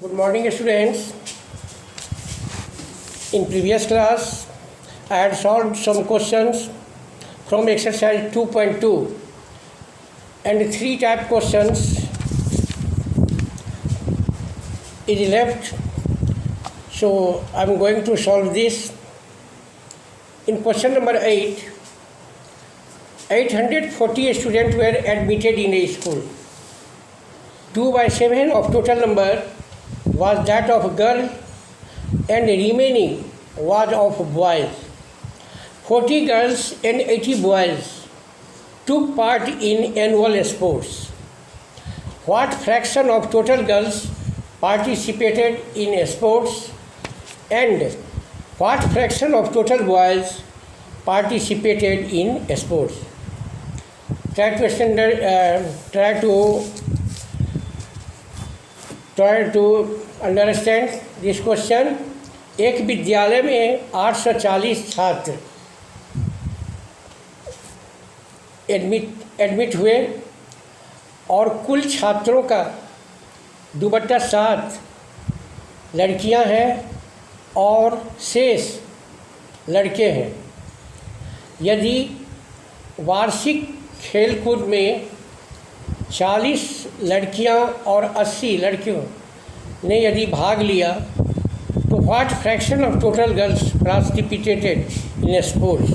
Good morning, students. In previous class, I had solved some questions from exercise 2.2 and three type questions is left. So I am going to solve this. In question number 8, 840 students were admitted in a school. 2/7 of total number was that of girl and remaining was of boys. 40 girls and 80 boys took part in annual sports. What fraction of total girls participated in sports and what fraction of total boys participated in sports? Try to understand this question. एक विद्यालय में 840 छात्र admit हुए और कुल छात्रों का 2/7 लड़कियां हैं और शेष लड़के हैं। यदि वार्षिक खेलकूद में 40 लड़कियां और 80 लड़कियों ने यदि भाग लिया तो what fraction of total girls participated in sports,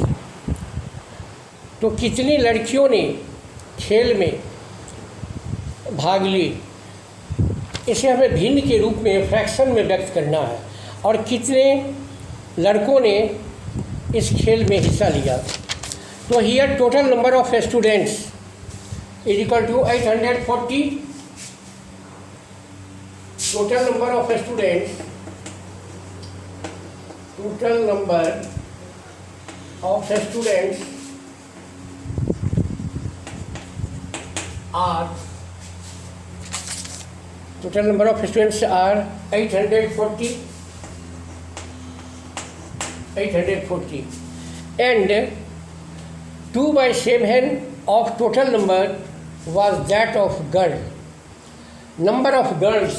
तो कितनी लड़कियों ने खेल में भाग ली, इसे हमें भिन्न के रूप में फ्रैक्शन में व्यक्त करना है। और कितने लड़कों ने इस खेल में हिस्सा लिया। तो here total number of students is equal to 840. Total number of students are 840 and 2/7 of total number was that of girl. Number of girls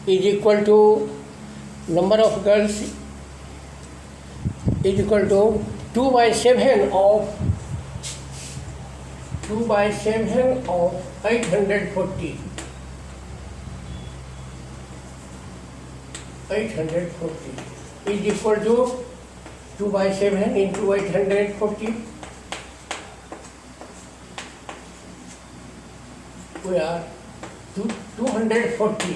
is equal to 2/7 of 840 is equal to 2/7 into 840. We are 240.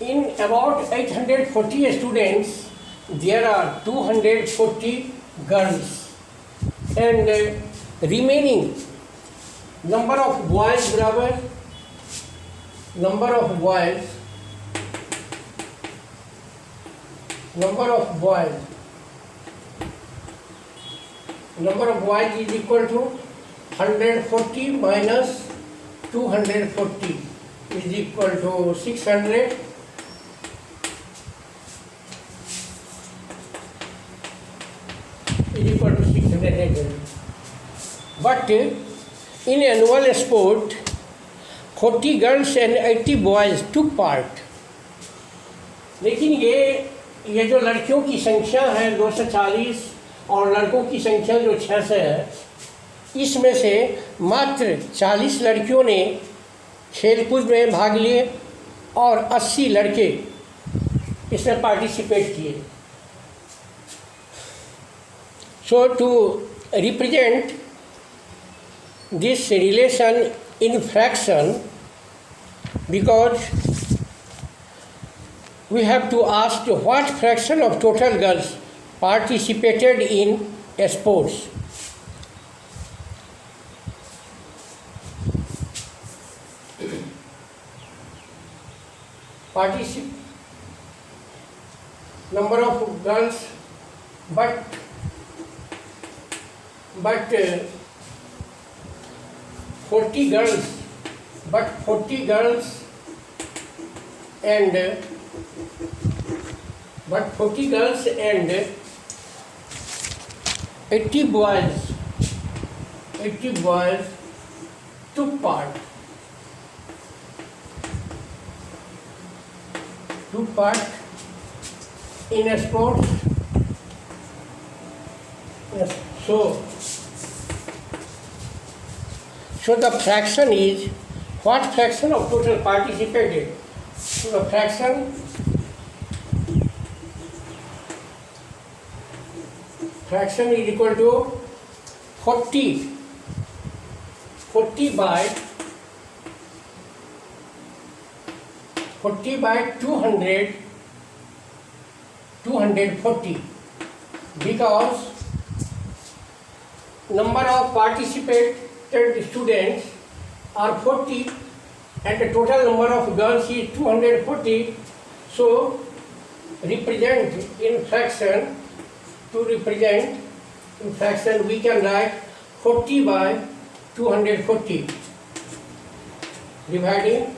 In about 840 students, there are 240 girls and remaining number of boys बराबर number of boys is equal to 140 minus 240 is equal to 600. But in annual sport 40 girls and 80 boys took part. लेकिन ये जो लड़कियों की संख्या है 240 और लड़कों की संख्या जो 600 है, इसमें से मात्र 40 लड़कियों ने खेलकूद में भाग लिए और 80 लड़के इसमें पार्टिसिपेट किए। So to represent this relation in fraction, because we have to ask what fraction of total girls participated in sports. Number of girls, but 40 girls and but 40 girls and 80 boys took part in a sports. Yes. So the fraction is, what fraction of total participated? So the fraction is equal to 40 by 240, because number of participated students are 40 and the total number of girls is 240. So represent in fraction, we can write 40 by 240 dividing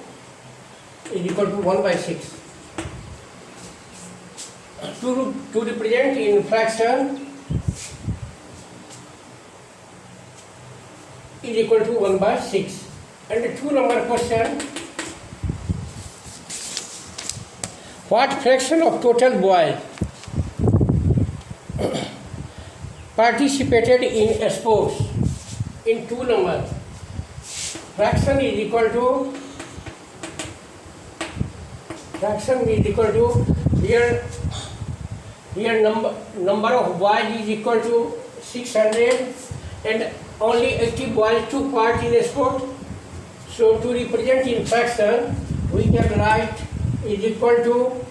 is equal to 1 by 6. To represent in fraction is equal to 1 by 6. And the 2 number question, what fraction of total boys participated in sports? In 2 number, fraction is equal to here number of boys is equal to 600 and only 80 boys took part in a sport. So to represent in fraction, we can write is equal to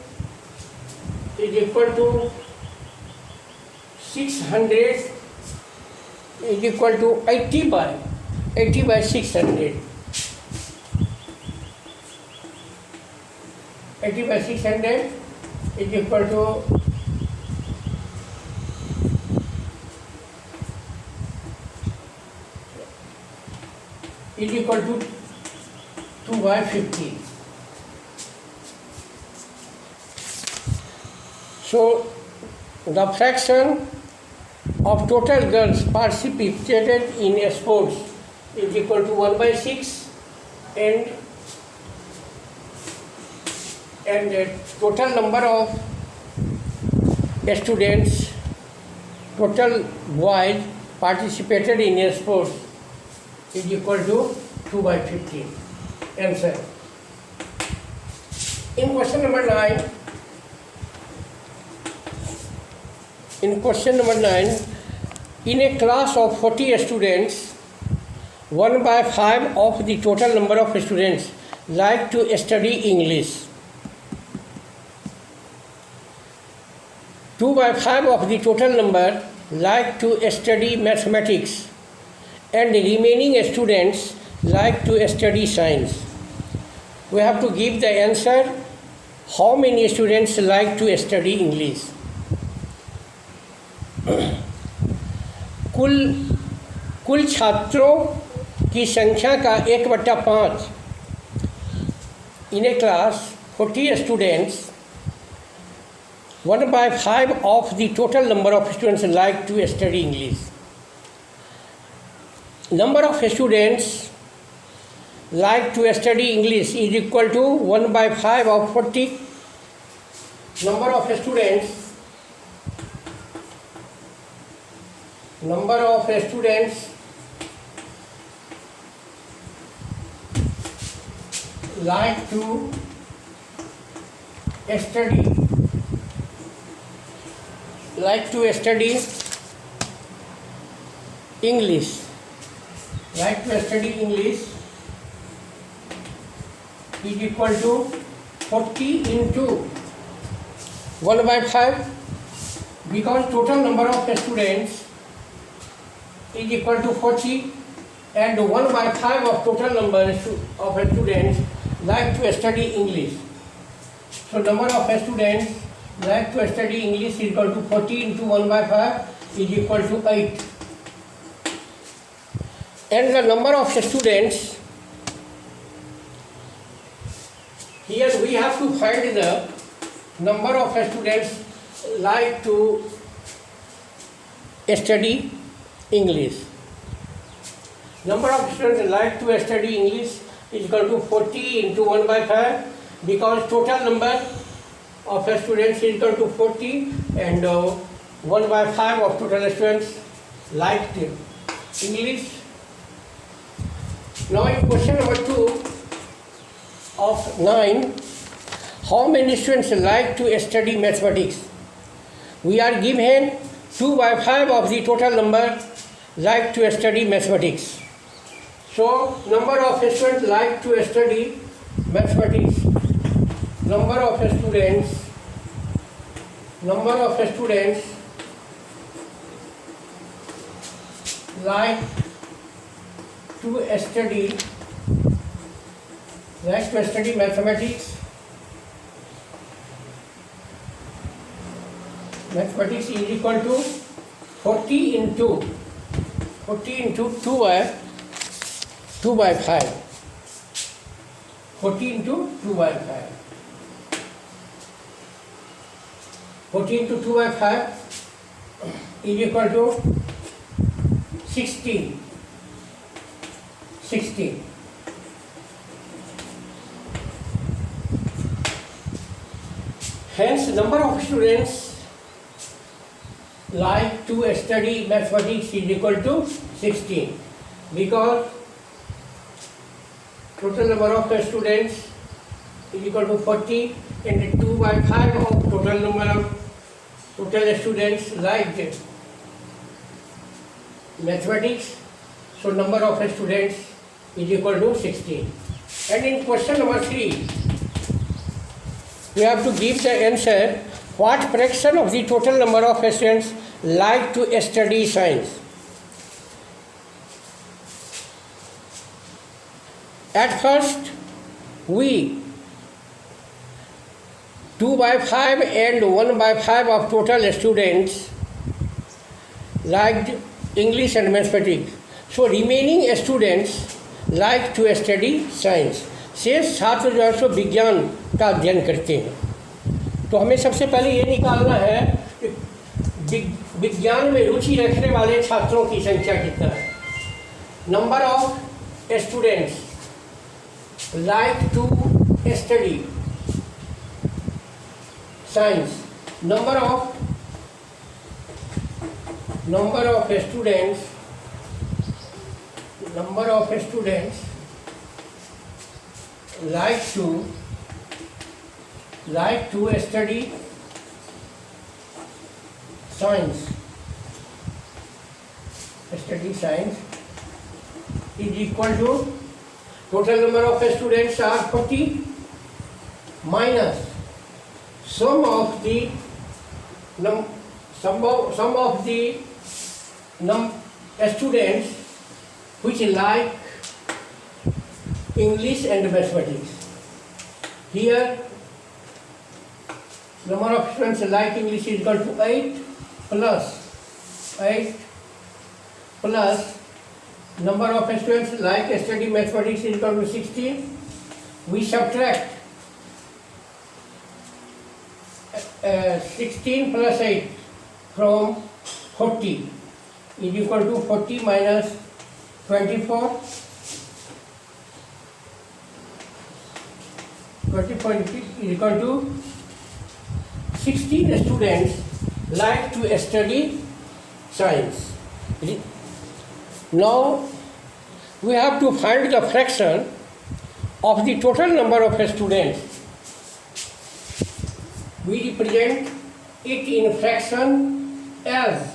600 is equal to 80 by 600. 80 by 600 is equal to 2 by 50. So the fraction of total girls participated in sports is equal to 1 by 6 and the total number of students, total boys participated in sports is equal to 2 by 15. Answer. In question number 9, in a class of 40 students, 1 by 5 of the total number of students like to study English. 2 by 5 of the total number like to study mathematics, and the remaining students like to study science. We have to give the answer, how many students like to study English. कुल छात्रों की संख्या का 1/5 in a class 40 students, 1 by 5 of the total number of students like to study English. Number of students like to study English is equal to 1 by 5 of 40. Number of students like to study English is equal to 40 into 1 by 5, because total number of students is equal to 40 and 1 by 5 of total number of students like to study English. So number of students like to study English is equal to 40 into 1 by 5 is equal to 8. And the number of students, here we have to find the number of students like to study English. Number of students like to study English is equal to 40 into 1 by 5, because total number of students is equal to 40 and 1 by 5 of total students liked English. Now in question number 2 of 9, how many students like to study mathematics? We are given 2 by 5 of the total number like to study mathematics. So number of students like to study mathematics. Number of students like to study mathematics. Mathematics is equal to 40 into 2 by 5. 40 into 2 by 5. 40 into 2 by 5 is equal to 16. Hence, number of students like to study mathematics is equal to 16, because total number of students is equal to 40 and 2 by 5 of total number of total students liked mathematics. So number of students is equal to 16. And in question number 3, we have to give the answer, what fraction of the total number of students like to study science? At first, we 2 by 5 and 1 by 5 of total students liked English and mathematics. So remaining students like to study science. शेष छात्र जो है सो विज्ञान का अध्ययन करते हैं. तो हमें सबसे पहले ये निकालना है कि विज्ञान में रुचि रखने वाले छात्रों की संख्या कितना है. Number of students like to study science. Number of students like to study science is equal to total number of students are 40 minus sum of the students which like English and mathematics. Here number of students like English is equal to 8 plus number of students like study mathematics is equal to 16. We subtract 16 plus 8 from 40 is equal to 40 minus 24. 24 is equal to 16 students like to study science. Now we have to find the fraction of the total number of students. We represent it in fraction as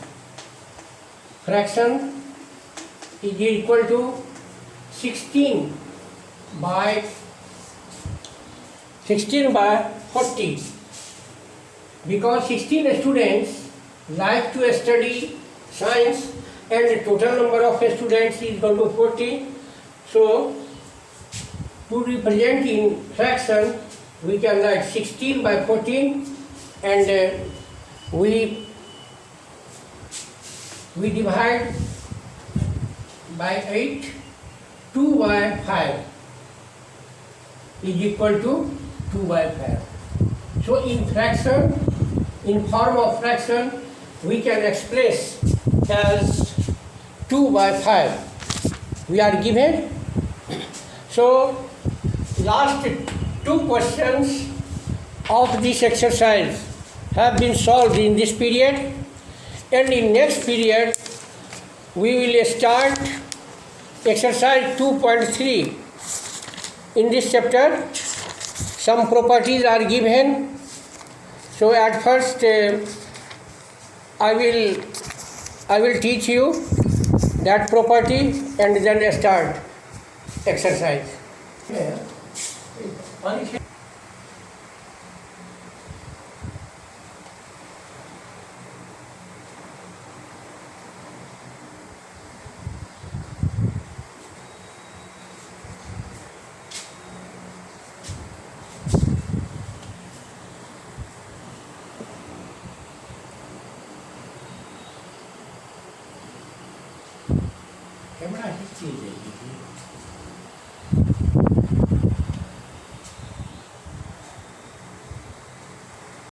fraction is equal to 16 by 40, because 16 students like to study science and the total number of students is equal to 40. So to represent in fraction, we can write 16 by 14 and we divide by 8. 2 by 5 is equal to 2 by 5. So in in form of fraction we can express as 2 by 5. We are given. So last two questions of this exercise have been solved in this period, and in next period we will start exercise 2.3. In this chapter some properties are given. So at first I will teach you that property and then start exercise. Camera ही चीज है।